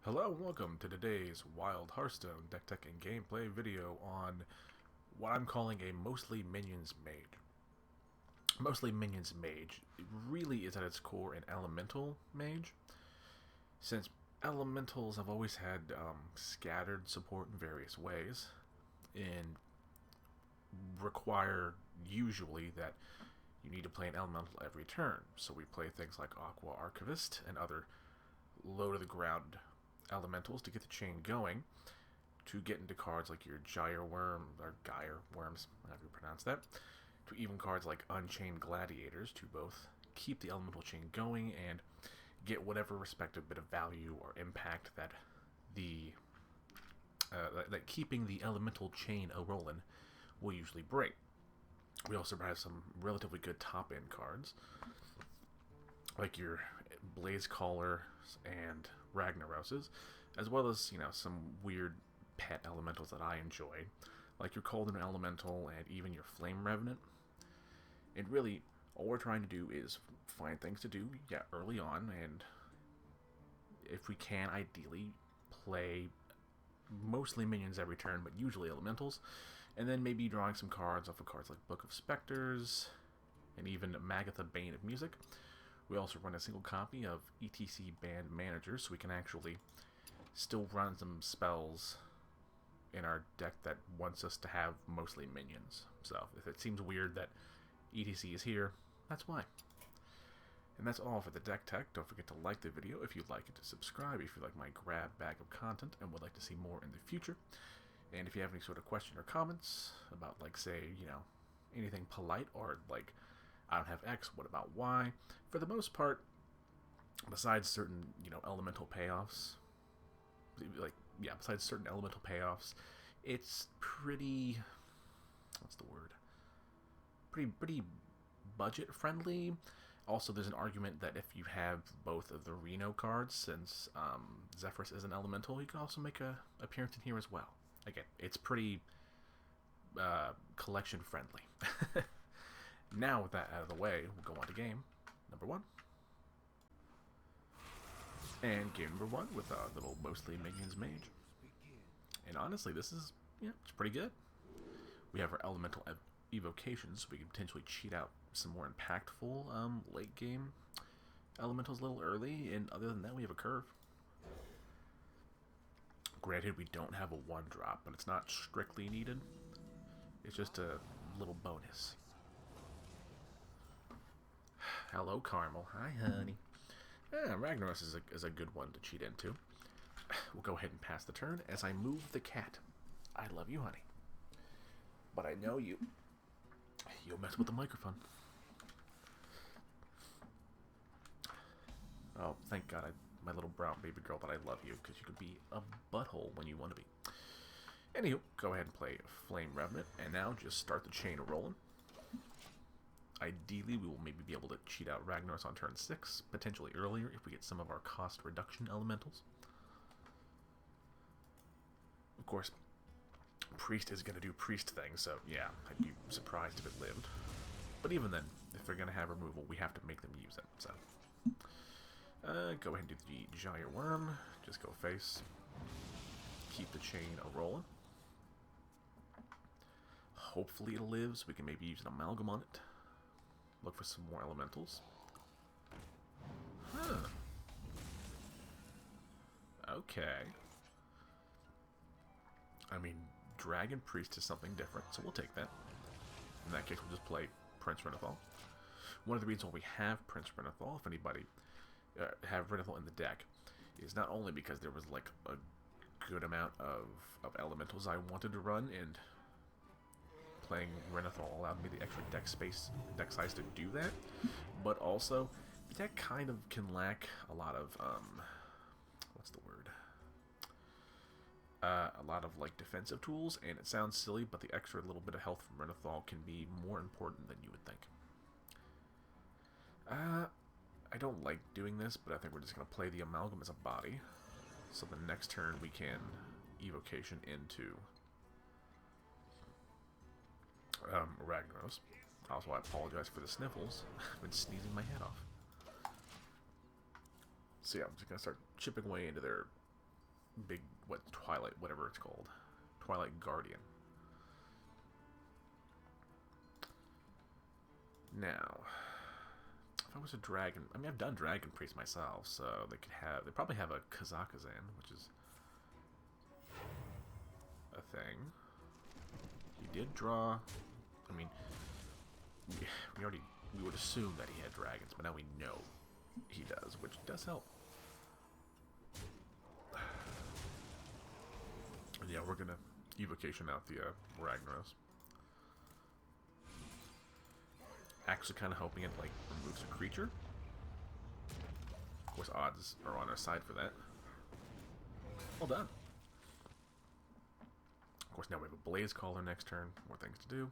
Hello and welcome to today's Wild Hearthstone deck tech and gameplay video on what I'm calling a mostly minions mage. Mostly minions mage really is at its core an elemental mage, since elementals have always had scattered support in various ways and require usually that you need to play an elemental every turn. So we play things like Aqua Archivist and other low to the ground elementals to get the chain going, to get into cards like your Gyre Worm, or Gyre Worms, however you pronounce that, to even cards like Unchained Gladiators to both keep the elemental chain going and get whatever respective bit of value or impact that the that keeping the elemental chain a-rolling will usually bring. We also have some relatively good top-end cards, like your Blaze Callers and Ragnaroses, as well as, some weird pet elementals that I enjoy, like your Cauldron Elemental and even your Flame Revenant. And really, all we're trying to do is find things to do, early on, and if we can, ideally, play mostly minions every turn, but usually elementals, and then maybe drawing some cards off of cards like Book of Specters, and even Magatha Bane of Music. We also run a single copy of ETC Band Manager, so we can actually still run some spells in our deck that wants us to have mostly minions. So if it seems weird that ETC is here, that's why. And that's all for the deck tech. Don't forget to like the video if you'd like it, to subscribe if you like my grab bag of content and would like to see more in the future. And if you have any sort of question or comments about, like, say, anything polite, or like, I don't have X, what about Y? For the most part, besides certain, elemental payoffs, besides certain elemental payoffs, it's pretty, what's the word? Pretty budget friendly. Also, there's an argument that if you have both of the Reno cards, since Zephyrus is an elemental, you can also make an appearance in here as well. Again, it's pretty collection friendly. Now, with that out of the way, we'll go on to game number 1. And game number 1 with a little mostly minions mage. And honestly, this is, it's pretty good. We have our elemental evocations, so we can potentially cheat out some more impactful late game elementals a little early, and other than that, we have a curve. Granted, we don't have a 1-drop, but it's not strictly needed. It's just a little bonus. Hello, Caramel. Hi, honey. Ragnaros is a good one to cheat into. We'll go ahead and pass the turn as I move the cat. I love you, honey. But I know you'll mess with the microphone. Oh, thank God, my little brown baby girl, that I love you, because you could be a butthole when you want to be. Anywho, go ahead and play Flame Revenant, and now just start the chain rolling. Ideally, we will maybe be able to cheat out Ragnaros on turn 6, potentially earlier if we get some of our cost reduction elementals. Of course, Priest is going to do Priest things, so yeah, I'd be surprised if it lived. But even then, if they're going to have removal, we have to make them use it, so. Go ahead and do the Gyre Worm, just go face. Keep the chain a-rolling. Hopefully it lives, we can maybe use an Amalgam on it. Look for some more elementals. Huh. Okay. I mean, Dragon Priest is something different, so we'll take that. In that case, we'll just play Prince Renathal. One of the reasons why we have Prince Renathal, if anybody have Renathal in the deck, is not only because there was like a good amount of elementals I wanted to run, and playing Renathal allowed me the extra deck size to do that, but also the deck kind of can lack a lot of what's the word? A lot of like defensive tools, and it sounds silly, but the extra little bit of health from Renathal can be more important than you would think. I don't like doing this, but I think we're just going to play the Amalgam as a body, so the next turn we can evocation into Ragnaros. Also, I apologize for the sniffles. I've been sneezing my head off. So yeah, I'm just going to start chipping away into their big, what, Twilight, whatever it's called. Twilight Guardian. Now, if I was a dragon, I mean, I've done Dragon Priest myself, so they probably have a Kazakazan, which is a thing. He did draw, I mean, we would assume that he had dragons, but now we know he does, which does help. And yeah, we're gonna evocation out the Ragnaros. Actually kind of hoping it, like, removes a creature. Of course, odds are on our side for that. Well done. Of course, now we have a Blaze Caller next turn. More things to do.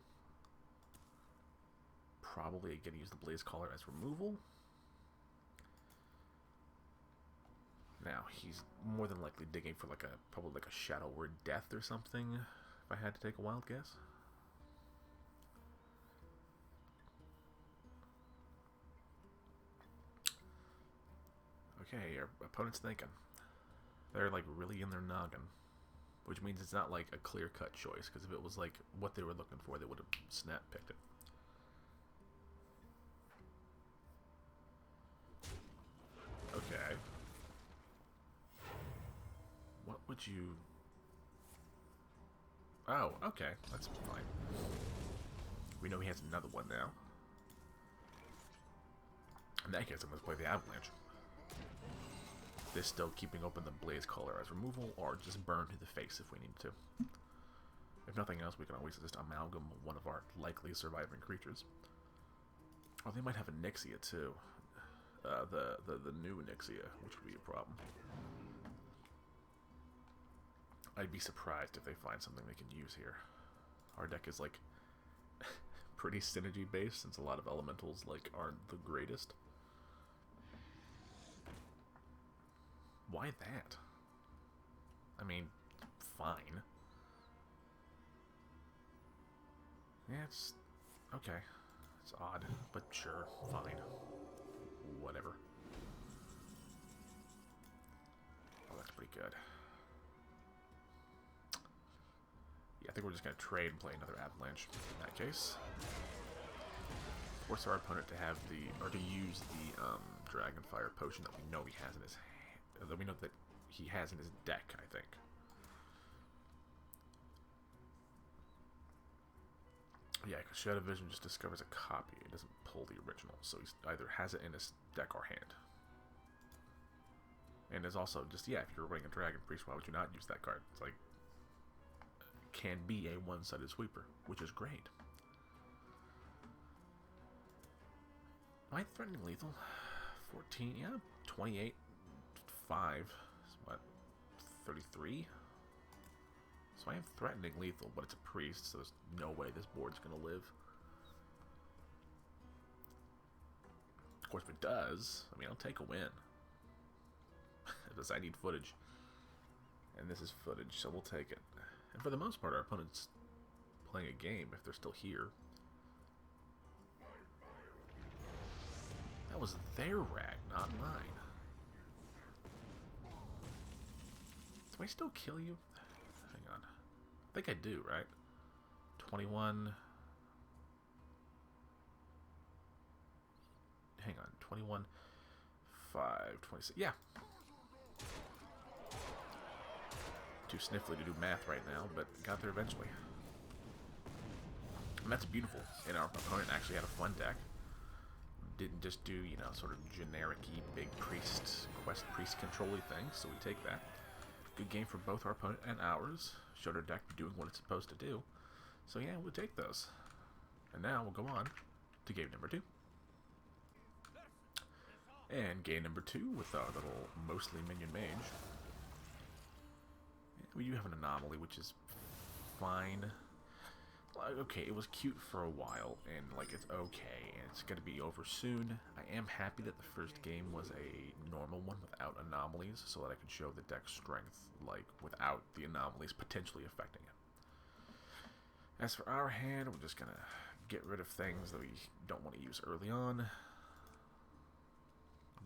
Probably going to use the Blaze Caller as removal. Now, he's more than likely digging for probably like a Shadow Word Death or something, if I had to take a wild guess. Okay, our opponent's thinking. They're like really in their noggin. Which means it's not like a clear-cut choice, because if it was like what they were looking for, they would have snap-picked it. Okay. What would you... Oh, okay. That's fine. We know he has another one now. In that case, I'm going to play the Avalanche. This still keeping open the Blaze Caller as removal, or just burn to the face if we need to. If nothing else, we can always just amalgam one of our likely surviving creatures. Oh, they might have a Nixia too. The new Nixia, which would be a problem. I'd be surprised if they find something they can use here. Our deck is like pretty synergy based, since a lot of elementals like aren't the greatest. Why that? I mean, fine. Yeah, it's okay. It's odd, but sure, fine. Whatever. Oh, that's pretty good. Yeah, I think we're just gonna trade and play another Avalanche in that case. Force our opponent to have to use the Dragonfire potion that we know he has in his that we know that he has in his deck, I think. Yeah, because Shadow Vision just discovers a copy. It doesn't pull the original, so he either has it in his deck or hand. And there's also just, yeah, if you're running a Dragon Priest, why would you not use that card? It's like, can be a one-sided sweeper, which is great. Am I threatening lethal? 14, yeah, 28. 5 is what, 33? So I am threatening lethal, but it's a priest, so there's no way this board's gonna live. Of course, if it does, I mean, I'll take a win. Because I need footage. And this is footage, so we'll take it. And for the most part, our opponent's playing a game if they're still here. That was their rag, not mine. Do I still kill you? Hang on. I think I do, right? 21. Hang on. 21. 5. 26. Yeah. Too sniffly to do math right now, but got there eventually. And that's beautiful. And our opponent actually had a fun deck. Didn't just do, you know, sort of generic-y big priest, quest priest control-y things, so we take that. Good game for both our opponent and ours. Showed our deck doing what it's supposed to do. So yeah, we'll take those. And now we'll go on to game number 2. And game number 2 with our little mostly minion mage. We do have an anomaly, which is fine. Okay, it was cute for a while, and like it's okay, and it's gonna be over soon. I am happy that the first game was a normal one without anomalies, so that I can show the deck strength, like without the anomalies potentially affecting it. As for our hand, we're just gonna get rid of things that we don't want to use early on.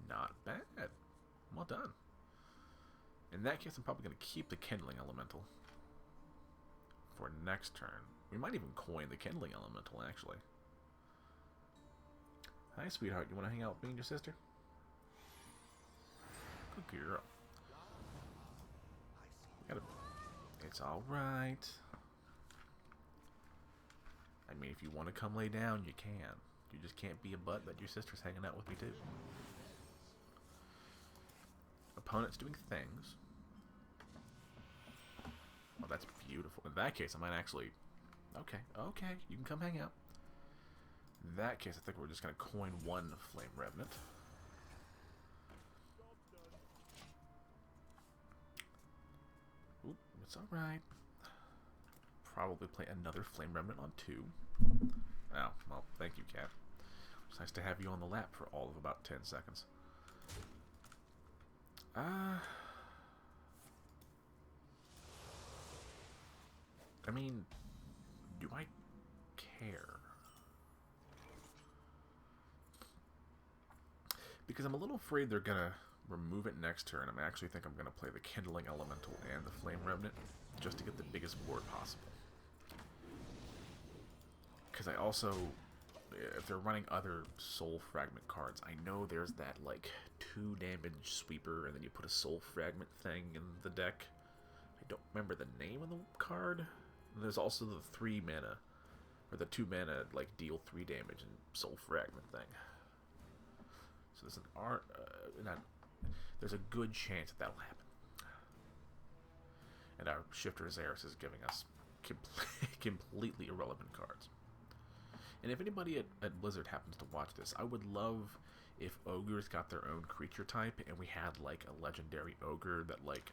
Not bad. Well done. In that case, I'm probably going to keep the Kindling Elemental for next turn. We might even coin the Kindling Elemental, actually. Hi, sweetheart. You want to hang out with me and your sister? Good girl. It's alright. I mean, if you want to come lay down, you can. You just can't be a butt that your sister's hanging out with me, too. Opponent's doing things. Oh, that's beautiful. In that case, I might actually... Okay, you can come hang out. In that case, I think we're just going to coin one Flame Revenant. Oop, it's alright. Probably play another Flame Remnant on 2. Oh, well, thank you, cat. It's nice to have you on the lap for all of about 10 seconds. I mean, do I care? Because I'm a little afraid they're gonna remove it next turn. I actually think I'm gonna play the Kindling Elemental and the Flame Remnant just to get the biggest board possible. Because I also, if they're running other Soul Fragment cards, I know there's that, like, 2 damage sweeper, and then you put a Soul Fragment thing in the deck. I don't remember the name of the card. And there's also the 3 mana, or the 2 mana, like, deal 3 damage and Soul Fragment thing. So there's there's a good chance that will happen. And our Shifter Azaris is giving us completely irrelevant cards. And if anybody at Blizzard happens to watch this, I would love if Ogres got their own creature type and we had like a legendary Ogre that like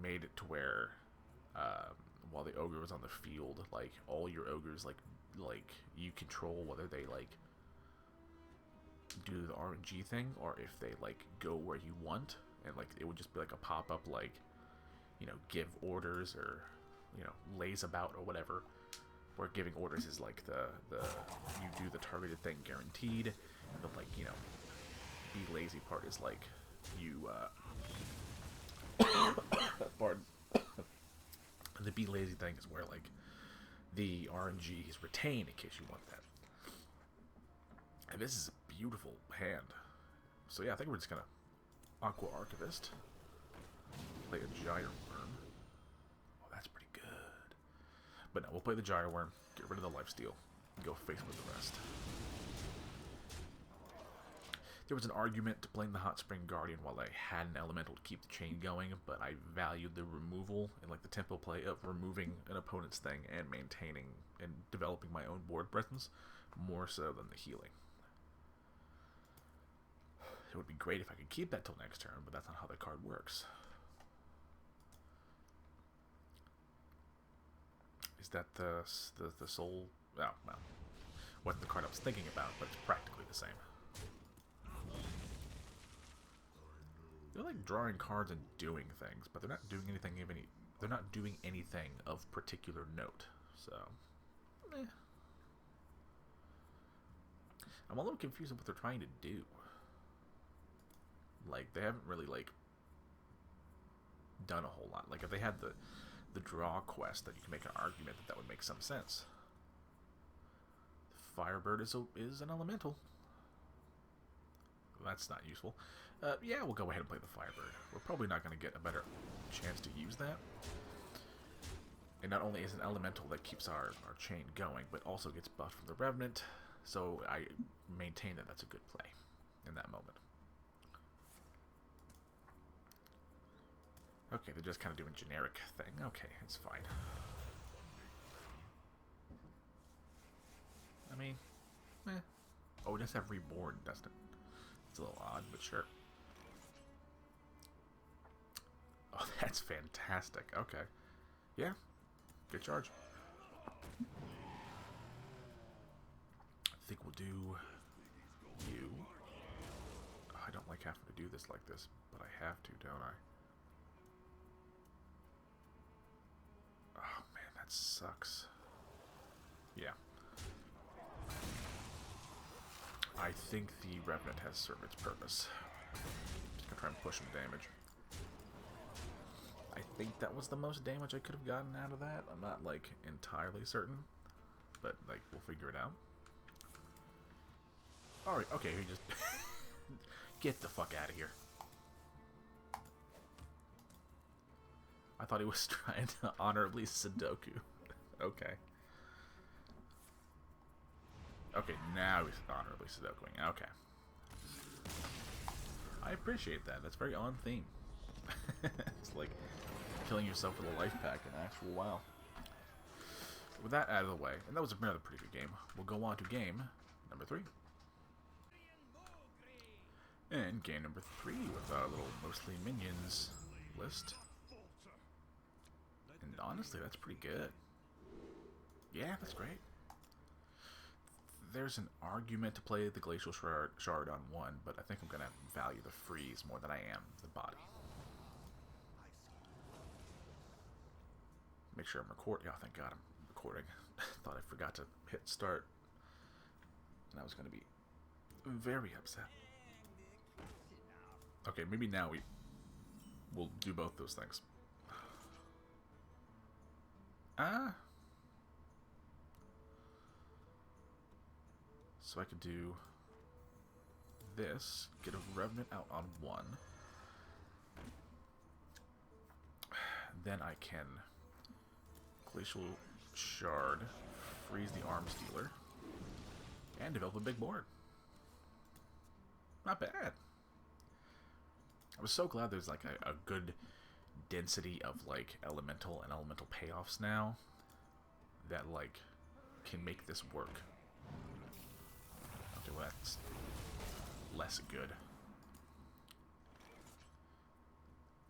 made it to where while the Ogre was on the field, like all your Ogres like you control whether they like do the RNG thing or if they like go where you want, and like it would just be like a pop-up like, you know, give orders or, you know, lays about or whatever, where giving orders is like the you do the targeted thing guaranteed, and the like, you know, be lazy part is like you pardon. The be lazy thing is where like the RNG is retained in case you want that. And this is a beautiful hand. So yeah, I think we're just gonna Aqua Archivist, play a Gyre Worm. Oh, that's pretty good. But no, we'll play the Gyre Worm, get rid of the lifesteal, and go face with the rest. There was an argument to playing the Hot Spring Guardian while I had an elemental to keep the chain going, but I valued the removal and like the tempo play of removing an opponent's thing and maintaining and developing my own board presence more so than the healing. It would be great if I could keep that till next turn, but that's not how the card works. Is that the soul? Oh, well, wasn't the card I was thinking about, but it's practically the same. They're like drawing cards and doing things, but they're not doing anything of any. They're not doing anything of particular note. So, I'm a little confused with what they're trying to do. Like, they haven't really like done a whole lot. Like, if they had the draw quest, that you can make an argument that would make some sense. Firebird is an elemental. That's not useful. Yeah, we'll go ahead and play the Firebird. We're probably not going to get a better chance to use that. And not only is it an elemental that keeps our chain going, but also gets buffed from the Revenant. So I maintain that that's a good play in that moment. Okay, they're just kind of doing generic thing. Okay, it's fine. I mean, Oh, it does have Reborn, doesn't it? It's a little odd, but sure. Oh, that's fantastic. Okay. Yeah. Good charge. I think we'll do you. Oh, I don't like having to do this like this, but I have to, don't I? Oh, man, that sucks. Yeah. I think the Revenant has served its purpose. Just gonna try and push some damage. I think that was the most damage I could have gotten out of that. I'm not, like, entirely certain. But, like, we'll figure it out. Alright, okay, he just... Get the fuck out of here. I thought he was trying to honorably Sudoku. Okay. Okay, now he's honorably Sudokuing. Okay. I appreciate that. That's very on theme. It's like killing yourself with a life pack in actual WoW. With that out of the way, and that was another pretty good game, we'll go on to game number 3. And game number 3 with our little mostly minions list. And honestly, that's pretty good. Yeah, that's great. There's an argument to play the Glacial Shard on 1, but I think I'm going to value the freeze more than I am the body. Make sure I'm recording. Oh, thank God I'm recording. Thought I forgot to hit start. And I was going to be very upset. Okay, maybe now we'll do both those things. So I could do this, get a Revenant out on 1. Then I can Glacial Shard, freeze the Arms Dealer, and develop a big board. Not bad. I was so glad there's like a good density of like elemental and elemental payoffs now that like can make this work. Okay, well that's less good.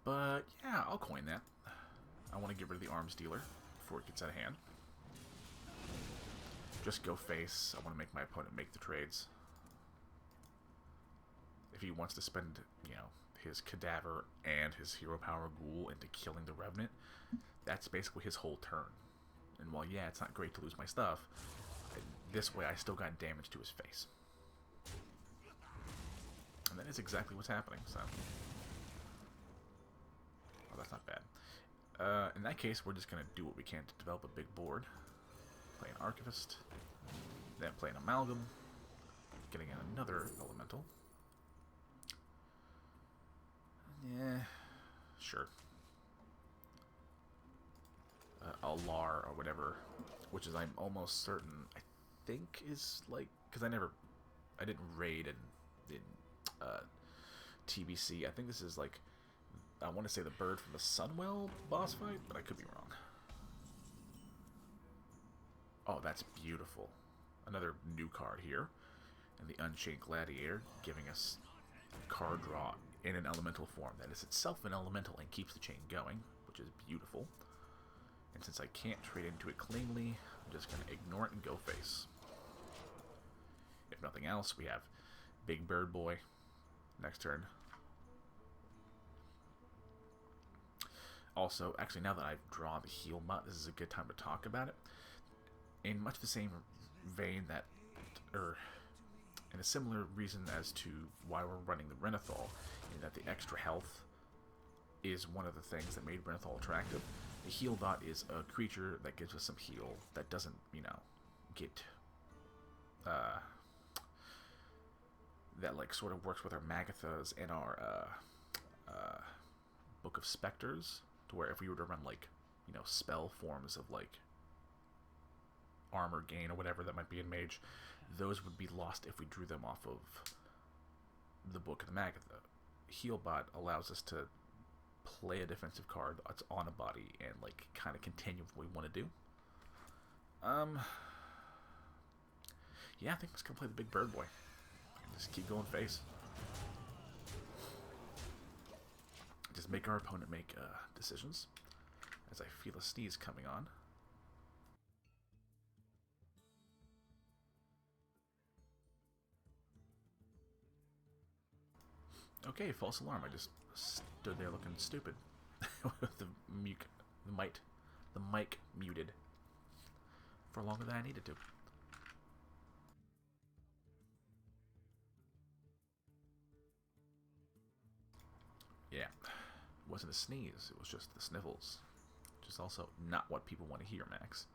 But yeah, I'll coin that. I want to get rid of the Arms Dealer before it gets out of hand. Just go face. I want to make my opponent make the trades. If he wants to spend, you know, his Cadaver and his Hero Power Ghoul into killing the Revenant, that's basically his whole turn. And while, yeah, it's not great to lose my stuff, this way I still got damage to his face. And that is exactly what's happening, so... Oh, that's not bad. In that case, we're just going to do what we can to develop a big board. Play an Archivist, then play an Amalgam, getting in another Elemental. Yeah, sure. Alar or whatever, which is I'm almost certain, I think is like, because I didn't raid in TBC. I think this is like, I want to say the bird from the Sunwell boss fight, but I could be wrong. Oh, that's beautiful. Another new card here. And the Unchained Gladiator, giving us card draw in an elemental form that is itself an elemental and keeps the chain going, which is beautiful. And since I can't trade into it cleanly, I'm just going to ignore it and go face. If nothing else, we have Big Bird Boy next turn. Also, actually, now that I've drawn the heal mod, this is a good time to talk about it. In much the same vein that, or in a similar reason as to why we're running the Renathal, in that the extra health is one of the things that made Renathal attractive. The heal dot is a creature that gives us some heal that doesn't, you know, get, that like sort of works with our Magathas and our Book of Specters, to where if we were to run like, you know, spell forms of like armor gain or whatever that might be in Mage, those would be lost if we drew them off of the Book of the Magatha. Healbot allows us to play a defensive card that's on a body and like kind of continue what we want to do. Yeah, I think I'm just gonna play the Big Bird Boy. Just keep going face. Just make our opponent make decisions. As I feel a sneeze coming on. Okay, false alarm. I just stood there looking stupid with the mic muted for longer than I needed to. Yeah, wasn't a sneeze, it was just the sniffles. Which is also not what people want to hear, Max.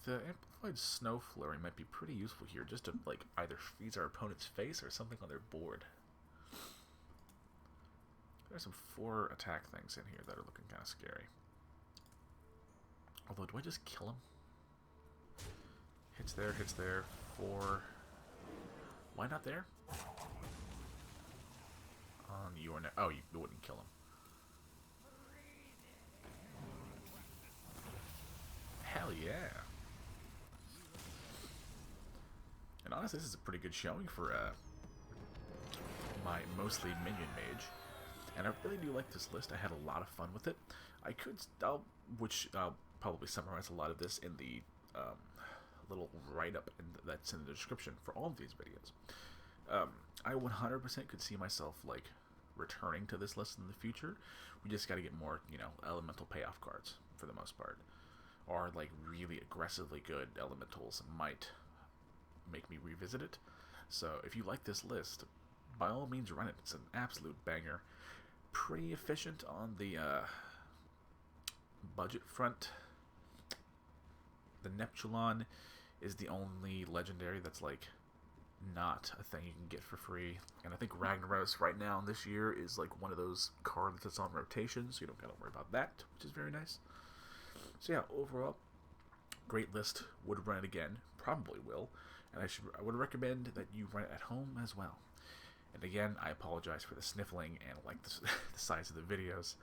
The amplified snow flurry might be pretty useful here, just to like either freeze our opponent's face or something on their board. There's some 4 attack things in here that are looking kind of scary. Although, do I just kill him? Hits there, 4. Why not there? On your neck. Oh, you wouldn't kill him. Hell yeah. And honestly, this is a pretty good showing for my mostly minion mage. And I really do like this list. I had a lot of fun with it. I'll probably summarize a lot of this in the little write-up that's in the description for all of these videos. I 100% could see myself like returning to this list in the future. We just got to get more, elemental payoff cards for the most part, or like really aggressively good elementals might make me revisit it. So if you like this list, by all means run it. It's an absolute banger. Pretty efficient on the budget front. The Neptulon is the only legendary that's like not a thing you can get for free, and I think Ragnaros right now this year is like one of those cards that's on rotation, so you don't gotta worry about that, which is very nice. So yeah, overall, great list. Would run it again, probably will, and I would recommend that you run it at home as well. And again, I apologize for the sniffling and like the size of the videos.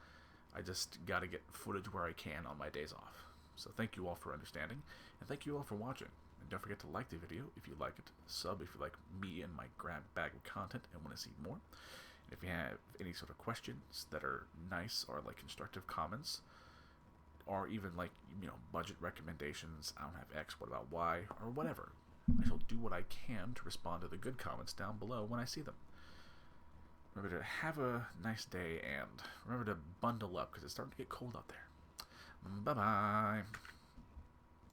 I just gotta get footage where I can on my days off. So thank you all for understanding, and thank you all for watching. And don't forget to like the video if you like it, sub if you like me and my grab bag of content and want to see more. And if you have any sort of questions that are nice or like constructive comments, or even like, budget recommendations, I don't have X, what about Y, or whatever, I shall do what I can to respond to the good comments down below when I see them. Remember to have a nice day, and remember to bundle up because it's starting to get cold out there. Bye-bye.